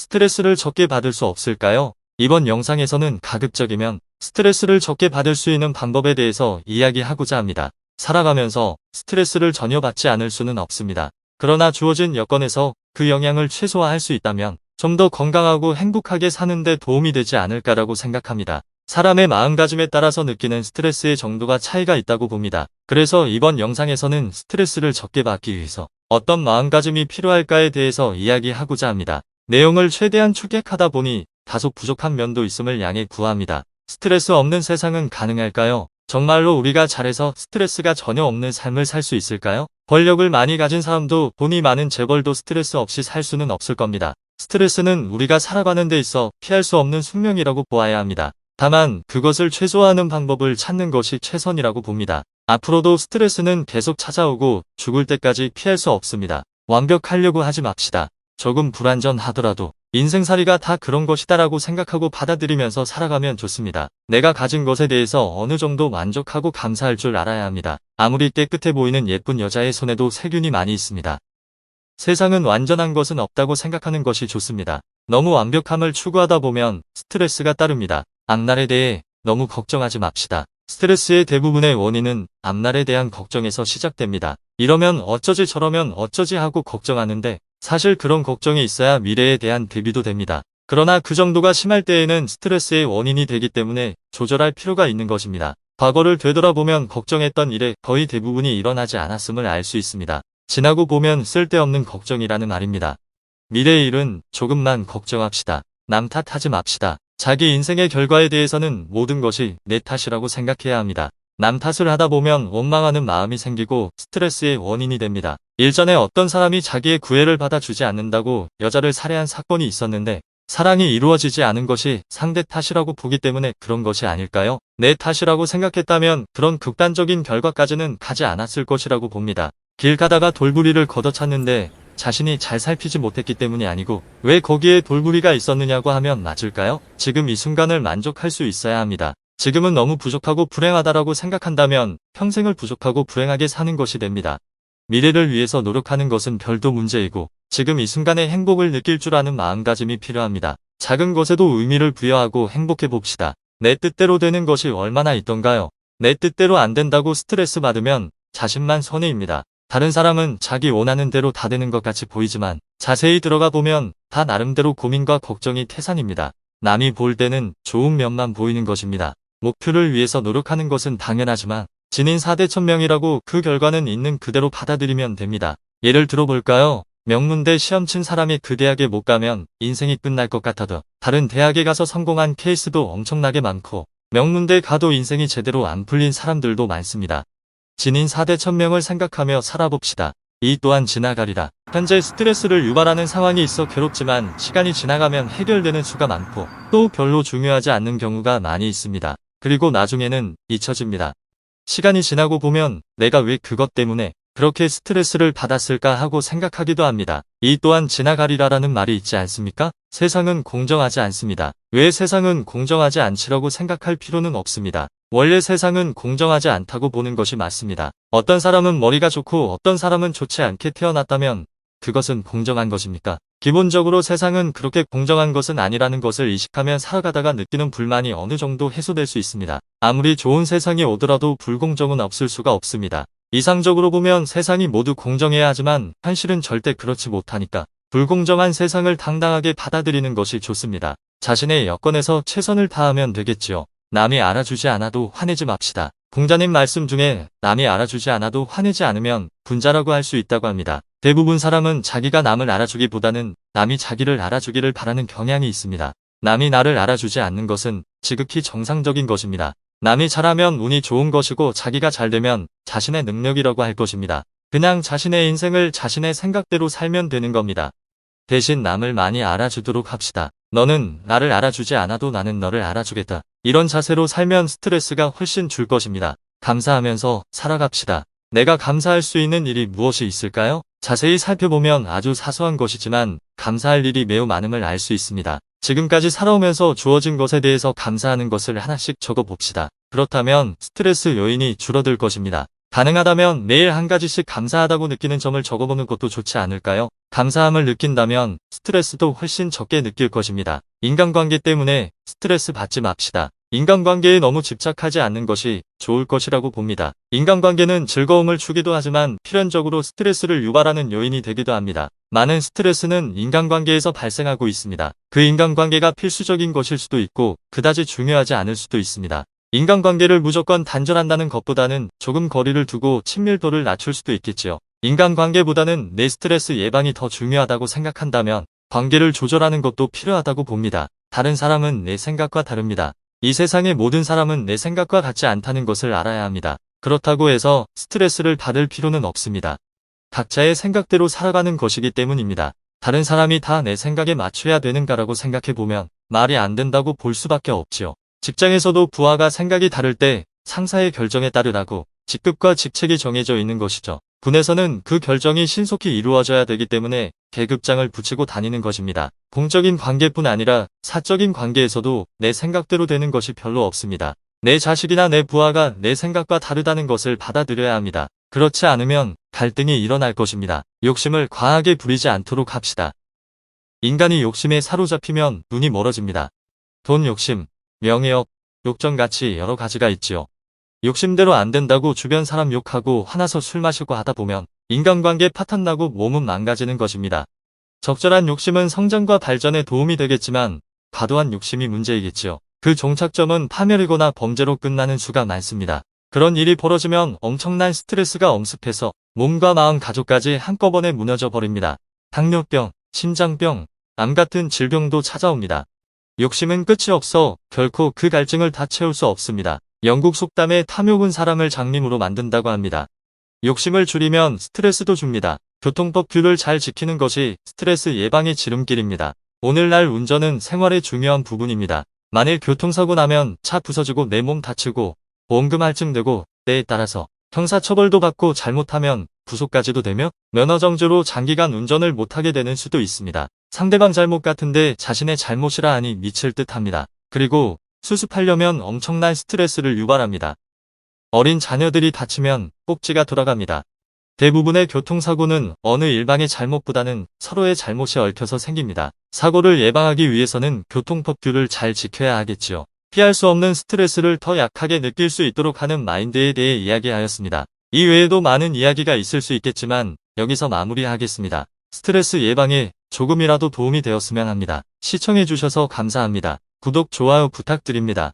스트레스를 적게 받을 수 없을까요? 이번 영상에서는 가급적이면 스트레스를 적게 받을 수 있는 방법에 대해서 이야기하고자 합니다. 살아가면서 스트레스를 전혀 받지 않을 수는 없습니다. 그러나 주어진 여건에서 그 영향을 최소화할 수 있다면 좀 더 건강하고 행복하게 사는데 도움이 되지 않을까라고 생각합니다. 사람의 마음가짐에 따라서 느끼는 스트레스의 정도가 차이가 있다고 봅니다. 그래서 이번 영상에서는 스트레스를 적게 받기 위해서 어떤 마음가짐이 필요할까에 대해서 이야기하고자 합니다. 내용을 최대한 축약하다 보니 다소 부족한 면도 있음을 양해 구합니다. 스트레스 없는 세상은 가능할까요? 정말로 우리가 잘해서 스트레스가 전혀 없는 삶을 살 수 있을까요? 권력을 많이 가진 사람도 돈이 많은 재벌도 스트레스 없이 살 수는 없을 겁니다. 스트레스는 우리가 살아가는 데 있어 피할 수 없는 숙명이라고 보아야 합니다. 다만 그것을 최소화하는 방법을 찾는 것이 최선이라고 봅니다. 앞으로도 스트레스는 계속 찾아오고 죽을 때까지 피할 수 없습니다. 완벽하려고 하지 맙시다. 조금 불완전하더라도 인생살이가 다 그런 것이다라고 생각하고 받아들이면서 살아가면 좋습니다. 내가 가진 것에 대해서 어느 정도 만족하고 감사할 줄 알아야 합니다. 아무리 깨끗해 보이는 예쁜 여자의 손에도 세균이 많이 있습니다. 세상은 완전한 것은 없다고 생각하는 것이 좋습니다. 너무 완벽함을 추구하다 보면 스트레스가 따릅니다. 앞날에 대해 너무 걱정하지 맙시다. 스트레스의 대부분의 원인은 앞날에 대한 걱정에서 시작됩니다. 이러면 어쩌지 저러면 어쩌지 하고 걱정하는데 사실 그런 걱정이 있어야 미래에 대한 대비도 됩니다. 그러나 그 정도가 심할 때에는 스트레스의 원인이 되기 때문에 조절할 필요가 있는 것입니다. 과거를 되돌아보면 걱정했던 일의 거의 대부분이 일어나지 않았음을 알 수 있습니다. 지나고 보면 쓸데없는 걱정이라는 말입니다. 미래의 일은 조금만 걱정합시다. 남 탓하지 맙시다. 자기 인생의 결과에 대해서는 모든 것이 내 탓이라고 생각해야 합니다. 남 탓을 하다 보면 원망하는 마음이 생기고 스트레스의 원인이 됩니다. 일전에 어떤 사람이 자기의 구애를 받아주지 않는다고 여자를 살해한 사건이 있었는데 사랑이 이루어지지 않은 것이 상대 탓이라고 보기 때문에 그런 것이 아닐까요? 내 탓이라고 생각했다면 그런 극단적인 결과까지는 가지 않았을 것이라고 봅니다. 길 가다가 돌부리를 걷어찼는데 자신이 잘 살피지 못했기 때문이 아니고 왜 거기에 돌부리가 있었느냐고 하면 맞을까요? 지금 이 순간을 만족할 수 있어야 합니다. 지금은 너무 부족하고 불행하다라고 생각한다면 평생을 부족하고 불행하게 사는 것이 됩니다. 미래를 위해서 노력하는 것은 별도 문제이고 지금 이 순간의 행복을 느낄 줄 아는 마음가짐이 필요합니다. 작은 것에도 의미를 부여하고 행복해 봅시다. 내 뜻대로 되는 것이 얼마나 있던가요? 내 뜻대로 안 된다고 스트레스 받으면 자신만 손해입니다. 다른 사람은 자기 원하는 대로 다 되는 것 같이 보이지만 자세히 들어가 보면 다 나름대로 고민과 걱정이 태산입니다. 남이 볼 때는 좋은 면만 보이는 것입니다. 목표를 위해서 노력하는 것은 당연하지만 진인 4대 천명이라고 그 결과는 있는 그대로 받아들이면 됩니다. 예를 들어볼까요? 명문대 시험 친 사람이 그 대학에 못 가면 인생이 끝날 것 같아도 다른 대학에 가서 성공한 케이스도 엄청나게 많고 명문대 가도 인생이 제대로 안 풀린 사람들도 많습니다. 진인 4대 천명을 생각하며 살아봅시다. 이 또한 지나가리라. 현재 스트레스를 유발하는 상황이 있어 괴롭지만 시간이 지나가면 해결되는 수가 많고 또 별로 중요하지 않는 경우가 많이 있습니다. 그리고 나중에는 잊혀집니다. 시간이 지나고 보면 내가 왜 그것 때문에 그렇게 스트레스를 받았을까 하고 생각하기도 합니다. 이 또한 지나가리라라는 말이 있지 않습니까? 세상은 공정하지 않습니다. 왜 세상은 공정하지 않지라고 생각할 필요는 없습니다. 원래 세상은 공정하지 않다고 보는 것이 맞습니다. 어떤 사람은 머리가 좋고 어떤 사람은 좋지 않게 태어났다면 그것은 공정한 것입니까? 기본적으로 세상은 그렇게 공정한 것은 아니라는 것을 이식하며 살아가다가 느끼는 불만이 어느 정도 해소될 수 있습니다. 아무리 좋은 세상이 오더라도 불공정은 없을 수가 없습니다. 이상적으로 보면 세상이 모두 공정해야 하지만 현실은 절대 그렇지 못하니까 불공정한 세상을 당당하게 받아들이는 것이 좋습니다. 자신의 여건에서 최선을 다하면 되겠지요. 남이 알아주지 않아도 화내지 맙시다. 공자님 말씀 중에 남이 알아주지 않아도 화내지 않으면 분자라고 할 수 있다고 합니다. 대부분 사람은 자기가 남을 알아주기보다는 남이 자기를 알아주기를 바라는 경향이 있습니다. 남이 나를 알아주지 않는 것은 지극히 정상적인 것입니다. 남이 잘하면 운이 좋은 것이고 자기가 잘되면 자신의 능력이라고 할 것입니다. 그냥 자신의 인생을 자신의 생각대로 살면 되는 겁니다. 대신 남을 많이 알아주도록 합시다. 너는 나를 알아주지 않아도 나는 너를 알아주겠다. 이런 자세로 살면 스트레스가 훨씬 줄 것입니다. 감사하면서 살아갑시다. 내가 감사할 수 있는 일이 무엇이 있을까요? 자세히 살펴보면 아주 사소한 것이지만 감사할 일이 매우 많음을 알 수 있습니다. 지금까지 살아오면서 주어진 것에 대해서 감사하는 것을 하나씩 적어봅시다. 그렇다면 스트레스 요인이 줄어들 것입니다. 가능하다면 매일 한 가지씩 감사하다고 느끼는 점을 적어보는 것도 좋지 않을까요? 감사함을 느낀다면 스트레스도 훨씬 적게 느낄 것입니다. 인간관계 때문에 스트레스 받지 맙시다. 인간관계에 너무 집착하지 않는 것이 좋을 것이라고 봅니다. 인간관계는 즐거움을 주기도 하지만 필연적으로 스트레스를 유발하는 요인이 되기도 합니다. 많은 스트레스는 인간관계에서 발생하고 있습니다. 그 인간관계가 필수적인 것일 수도 있고 그다지 중요하지 않을 수도 있습니다. 인간관계를 무조건 단절한다는 것보다는 조금 거리를 두고 친밀도를 낮출 수도 있겠지요. 인간관계보다는 내 스트레스 예방이 더 중요하다고 생각한다면 관계를 조절하는 것도 필요하다고 봅니다. 다른 사람은 내 생각과 다릅니다. 이 세상의 모든 사람은 내 생각과 같지 않다는 것을 알아야 합니다. 그렇다고 해서 스트레스를 받을 필요는 없습니다. 각자의 생각대로 살아가는 것이기 때문입니다. 다른 사람이 다 내 생각에 맞춰야 되는가라고 생각해보면 말이 안 된다고 볼 수밖에 없지요. 직장에서도 부하가 생각이 다를 때 상사의 결정에 따르라고 직급과 직책이 정해져 있는 것이죠. 군에서는 그 결정이 신속히 이루어져야 되기 때문에 계급장을 붙이고 다니는 것입니다. 공적인 관계뿐 아니라 사적인 관계에서도 내 생각대로 되는 것이 별로 없습니다. 내 자식이나 내 부하가 내 생각과 다르다는 것을 받아들여야 합니다. 그렇지 않으면 갈등이 일어날 것입니다. 욕심을 과하게 부리지 않도록 합시다. 인간이 욕심에 사로잡히면 눈이 멀어집니다. 돈 욕심, 명예욕, 욕정같이 여러 가지가 있지요. 욕심대로 안 된다고 주변 사람 욕하고 화나서 술 마시고 하다 보면 인간관계 파탄나고 몸은 망가지는 것입니다. 적절한 욕심은 성장과 발전에 도움이 되겠지만 과도한 욕심이 문제이겠지요. 그 종착점은 파멸이거나 범죄로 끝나는 수가 많습니다. 그런 일이 벌어지면 엄청난 스트레스가 엄습해서 몸과 마음 가족까지 한꺼번에 무너져 버립니다. 당뇨병, 심장병, 암 같은 질병도 찾아옵니다. 욕심은 끝이 없어 결코 그 갈증을 다 채울 수 없습니다. 영국 속담에 탐욕은 사람을 장님으로 만든다고 합니다. 욕심을 줄이면 스트레스도 줍니다. 교통법 규를 잘 지키는 것이 스트레스 예방의 지름길입니다. 오늘날 운전은 생활의 중요한 부분입니다. 만일 교통사고 나면 차 부서지고 내 몸 다치고 보험금 할증 내고 때에 따라서 형사처벌도 받고 잘못하면 구속까지도 되며 면허정지로 장기간 운전을 못하게 되는 수도 있습니다. 상대방 잘못 같은데 자신의 잘못이라 하니 미칠 듯합니다. 그리고 수습하려면 엄청난 스트레스를 유발합니다. 어린 자녀들이 다치면 꼭지가 돌아갑니다. 대부분의 교통사고는 어느 일방의 잘못보다는 서로의 잘못이 얽혀서 생깁니다. 사고를 예방하기 위해서는 교통법규를 잘 지켜야 하겠지요. 피할 수 없는 스트레스를 더 약하게 느낄 수 있도록 하는 마인드에 대해 이야기하였습니다. 이 외에도 많은 이야기가 있을 수 있겠지만 여기서 마무리하겠습니다. 스트레스 예방에 조금이라도 도움이 되었으면 합니다. 시청해주셔서 감사합니다. 구독, 좋아요 부탁드립니다.